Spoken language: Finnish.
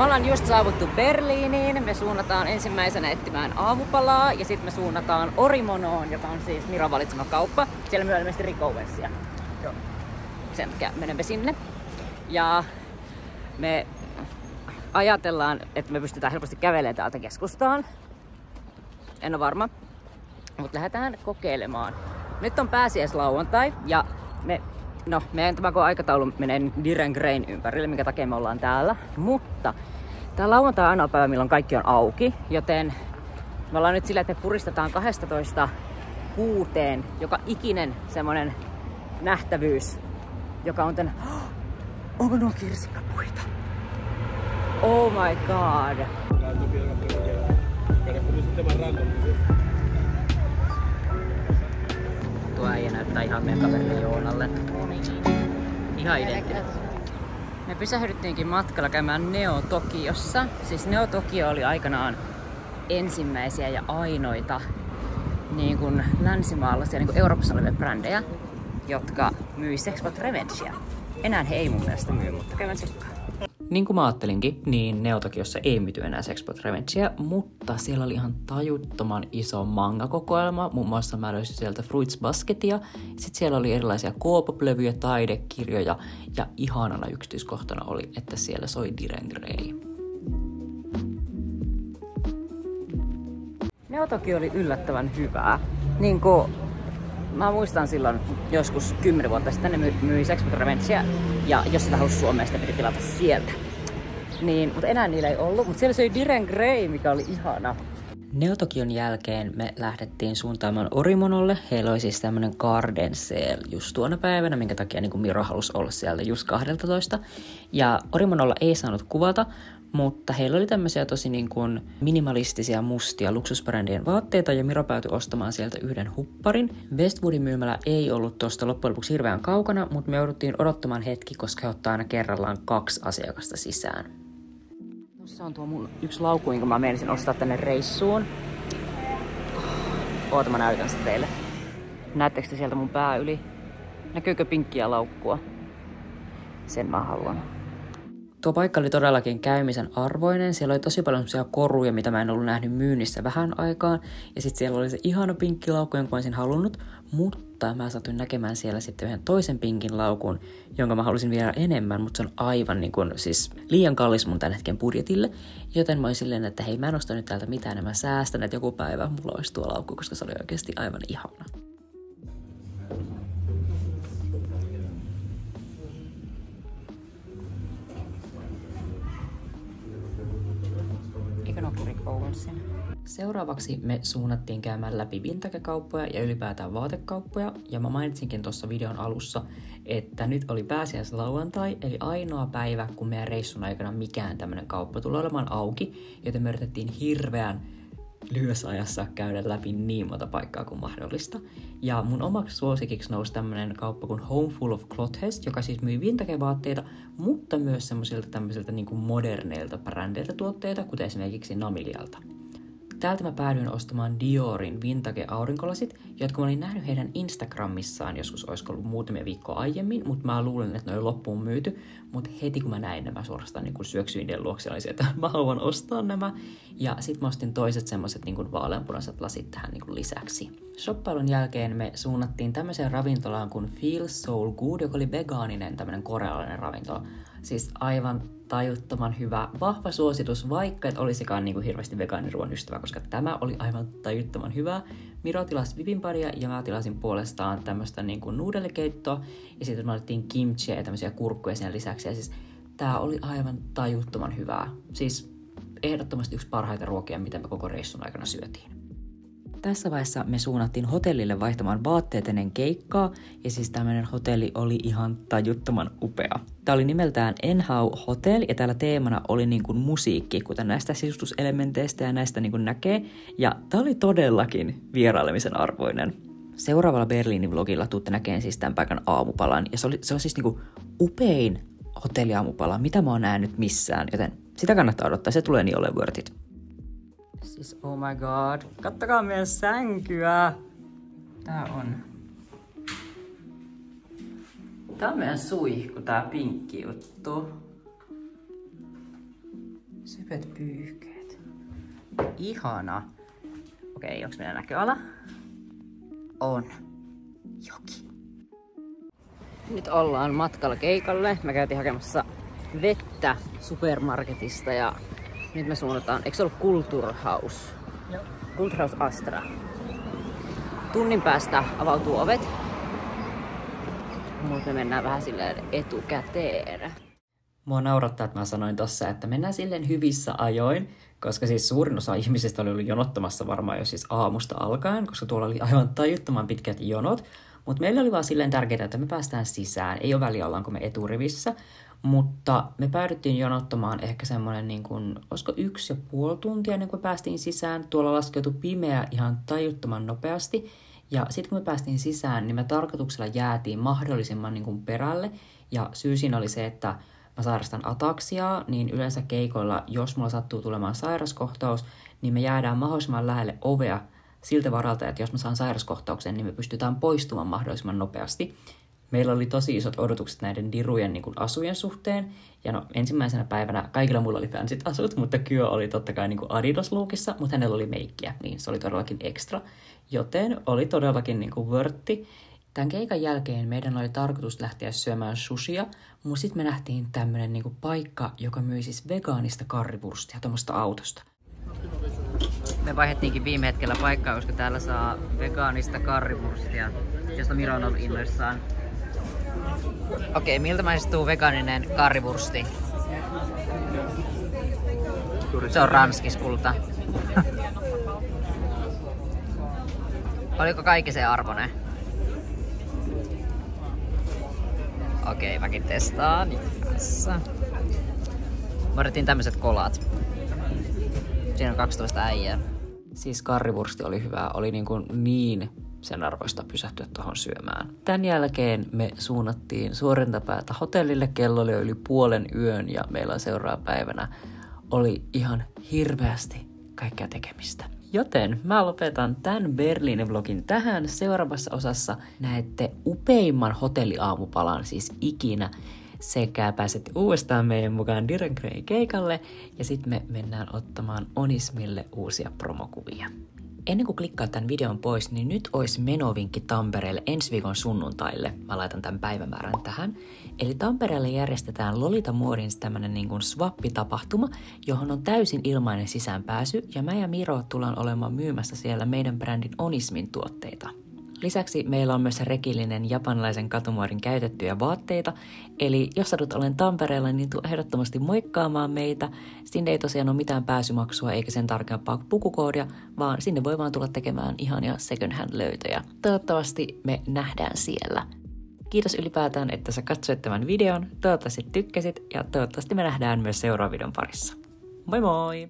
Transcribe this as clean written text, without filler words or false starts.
Me ollaan just saavuttu Berliiniin. Me suunnataan ensimmäisenä etsimään aamupalaa ja sitten me suunnataan Orimonoon, joka on siis Miron valitsema kauppa. Siellä myös on ilmeisesti Rick-Owensia. Sen takia menemme sinne. Ja me ajatellaan, että me pystytään helposti kävelemään täältä keskustaan. En ole varma. Mutta lähdetään kokeilemaan. Nyt on pääsiäislauantai ja meidän tämä aikataulu menee Diren Grain ympärille, minkä takia me ollaan täällä. Mutta tää lauantai on ainoa päivä, milloin kaikki on auki, joten me ollaan nyt sillä, että me puristetaan 12:00–6:00 joka ikinen semmonen nähtävyys, joka on tän... Onko nuo kirsikkapuita? Oh my god! Tuo äijä näyttää ihan meidän kaverille Joonalle. Ihan identtinen. Me pysähdyttiinkin matkalla käymään Neo Tokiossa. Siis Neo Tokio oli aikanaan ensimmäisiä ja ainoita niin kuin länsimaalaisia, niin kuin Euroopassa olevia brändejä, jotka myi Sexpot Revengea. Enää he ei mun mielestä myy, mutta käydään tsekkaan. Niin kuin mä ajattelinkin, niin Neo Tokiossa ei myyty enää Sexpot Revengea, mutta siellä oli ihan tajuttoman iso manga-kokoelma. Muun muassa mä löysin sieltä Fruits Basketia. Sitten siellä oli erilaisia K-pop-levyjä, taidekirjoja ja ihanana yksityiskohtana oli, että siellä soi Diren Grey. Neo Tokio oli yllättävän hyvää. Niin kuin mä muistan silloin joskus 10 vuotta sitten ne myi Sexpot Revengea ja jos sitä halusi Suomeen, sitä piti tilata sieltä. Niin, mutta enää niillä ei ollut, mutta siellä söi Diren Grey, mikä oli ihana. Neo Tokion jälkeen me lähdettiin suuntaamaan Orimonolle. Heillä oli siis tämmönen garden sale just tuona päivänä, minkä takia niin kuin Miro halusi olla sieltä just 12. Ja Orimonolla ei saanut kuvata, mutta heillä oli tämmöisiä tosi niin kuin minimalistisia mustia luksusbrändien vaatteita ja Miro päätyi ostamaan sieltä yhden hupparin. Westwoodin myymälä ei ollut tuosta loppujen lopuksi hirveän kaukana, mutta me jouduttiin odottamaan hetki, koska he ottaa aina kerrallaan 2 asiakasta sisään. Tuossa on tuo mun yksi laukku, jonka mä meinasin ostaa tänne reissuun. Oota, mä näytän sitä teille. Näettekö te sieltä mun pää yli? Näkyykö pinkkiä laukkua? Sen mä haluan. Tuo paikka oli todellakin käymisen arvoinen. Siellä oli tosi paljon sellaisia koruja, mitä mä en ollut nähnyt myynnissä vähän aikaan. Ja sitten siellä oli se ihana pinkki laukku, jonka mä olisin halunnut. Mutta mä satuin näkemään siellä sitten yhden toisen pinkin laukun, jonka mä halusin vielä enemmän. Mutta se on aivan niin kuin, siis liian kallis mun tämän hetken budjetille. Joten mä olin silleen, että hei, mä en osta nyt täältä mitään, ja mä säästän, että joku päivä mulla olisi tuo laukku, koska se oli oikeasti aivan ihana. Seuraavaksi me suunnattiin käymään läpi vintage-kauppoja ja ylipäätään vaatekauppoja. Ja mä mainitsinkin tuossa videon alussa, että nyt oli pääsiäislauantai, eli ainoa päivä, kun meidän reissun aikana mikään tämmönen kauppa tulee olemaan auki. Joten me yritettiin hirveän lyhyessä ajassa käydä läpi niin monta paikkaa kuin mahdollista. Ja mun omaksi suosikiksi nousi tämmönen kauppa kuin Home Full of Clothes, joka siis myi vintage-vaatteita, mutta myös semmoisilta tämmöisiltä niin kuin moderneilta brändeiltä tuotteita, kuten esimerkiksi Namilialta. Täältä mä päädyin ostamaan Diorin vintage-aurinkolasit, jotka mä olin nähnyt heidän Instagramissaan joskus olisiko ollut muutamia viikkoa aiemmin, mutta mä luulen, että ne oli loppuun myyty. Mutta heti kun mä näin nämä suorastaan niin syöksyin niiden luokse, oli se, että mä haluan ostaa nämä. Ja sit mä ostin toiset semmoset niin vaaleanpunaiset lasit tähän niin lisäksi. Shoppailun jälkeen me suunnattiin tämmöiseen ravintolaan kuin Feel So Good, joka oli vegaaninen tämmönen korealainen ravintola. Siis aivan tajuttoman hyvä, vahva suositus, vaikka et olisikaan niin kuin hirveästi vegaaniruoan ystävä, koska tämä oli aivan tajuttoman hyvä. Miro tilasi bibimbaria ja mä tilasin puolestaan tämmöistä niin kuin nuudelikeittoa ja sitten me otettiin kimchiä ja tämmöisiä kurkkuja sen lisäksi. Ja siis tää oli aivan tajuttoman hyvää. Siis ehdottomasti yksi parhaita ruokia, mitä me koko reissun aikana syötiin. Tässä vaiheessa me suunnattiin hotellille vaihtamaan vaatteet ennen keikkaa, ja siis tämmöinen hotelli oli ihan tajuttoman upea. Tämä oli nimeltään Enhau Hotel, ja täällä teemana oli niin kuin musiikki, kuten näistä sisustuselementeistä ja näistä niin kuin näkee, ja tämä oli todellakin vierailemisen arvoinen. Seuraavalla Berliinin vlogilla tuutte näkemään siis tämän paikan aamupalan, ja se on siis niin kuin upein hotelliaamupala, mitä mä oon nähnyt missään, joten sitä kannattaa odottaa, se tulee niin olemaan worth it. Siis oh my god, kattokaa meidän sänkyä. Tää on meidän suihku, tää pinkki juttu. Typöt pyyhkeet. Ihana. Okei, onks meillä näköala? On. Joki. Nyt ollaan matkalla keikalle. Mä käytiin hakemassa vettä supermarketista ja nyt me suunnataan, eikö se ollut Kulturhaus? Joo. Kulturhaus Astra. Tunnin päästä avautuu ovet. Mutta me mennään vähän silleen etukäteen. Mua naurattaa, että mä sanoin tossa, että mennään silleen hyvissä ajoin, koska siis suurin osa ihmisistä oli ollut jonottamassa varmaan jo siis aamusta alkaen, koska tuolla oli aivan tajuttoman pitkät jonot. Mutta meillä oli vaan silleen tärkeää, että me päästään sisään. Ei ole väliä, ollaanko me eturivissä. Mutta me päädyttiin jonottamaan ehkä semmoinen, niin kuin, olisiko 1,5 tuntia ennen kuin päästiin sisään. Tuolla laskeutui pimeä ihan tajuttoman nopeasti. Ja sitten kun me päästiin sisään, niin me tarkoituksella jäätiin mahdollisimman niin kuin perälle. Ja syy siinä oli se, että mä sairastan ataksiaa, niin yleensä keikoilla, jos mulla sattuu tulemaan sairaskohtaus, niin me jäädään mahdollisimman lähelle ovea siltä varalta, että jos mä saan sairaskohtauksen, niin me pystytään poistumaan mahdollisimman nopeasti. Meillä oli tosi isot odotukset näiden dirujen niin kuin asujen suhteen. Ja no, ensimmäisenä päivänä kaikilla mulla oli fansit asut, mutta Kyo oli totta kai niin kuin Adidas-luukissa, mutta hänellä oli meikkiä, niin se oli todellakin ekstra. Joten oli todellakin niin kuin vörtti. Tämän keikan jälkeen meidän oli tarkoitus lähteä syömään sushia, mutta sitten me nähtiin tämmönen niin kuin paikka, joka myi siis vegaanista karrivurstia tuommoista autosta. Me vaihdettiinkin viime hetkellä paikkaa, koska täällä saa vegaanista karrivurstia, josta Miro on ollut innoissaan. Okei, miltä maistuu vegaaninen karrivursti? Se on ranskiskulta. Oliko kaikki se arvoinen? Okei, mäkin testaan. Tässä. Me otettiin tämmöiset kolat. Siinä on 12 äijää. Siis karrivursti oli hyvä. Oli niin sen arvoista pysähtyä tuohon syömään. Tän jälkeen me suunnattiin suorintapäätä hotellille. Kello oli yli 0:30 ja meillä seuraavana päivänä oli ihan hirveästi kaikkea tekemistä. Joten mä lopetan tämän Berliinin vlogin tähän. Seuraavassa osassa näette upeimman hotelliaamupalan siis ikinä. Sekä pääsette uudestaan meidän mukaan Direct Grey keikalle. Ja sitten me mennään ottamaan Onismille uusia promokuvia. Ennen kuin klikkaat tämän videon pois, niin nyt olisi menovinkki Tampereelle ensi viikon sunnuntaille. Mä laitan tämän päivämäärän tähän. Eli Tampereelle järjestetään Lolita Muodins tämmönen niin kuin swap-tapahtuma, johon on täysin ilmainen sisäänpääsy. Ja mä ja Miro tullaan olemaan myymässä siellä meidän brändin Onismin tuotteita. Lisäksi meillä on myös rekillinen japanilaisen katumuodin käytettyjä vaatteita. Eli jos satut olen Tampereella, niin tuu ehdottomasti moikkaamaan meitä. Sinne ei tosiaan ole mitään pääsymaksua eikä sen tarkempaa pukukoodia, vaan sinne voi vaan tulla tekemään ihania second hand löytöjä. Toivottavasti me nähdään siellä. Kiitos ylipäätään, että sä katsoit tämän videon. Toivottavasti tykkäsit ja toivottavasti me nähdään myös seuraavan videon parissa. Moi moi!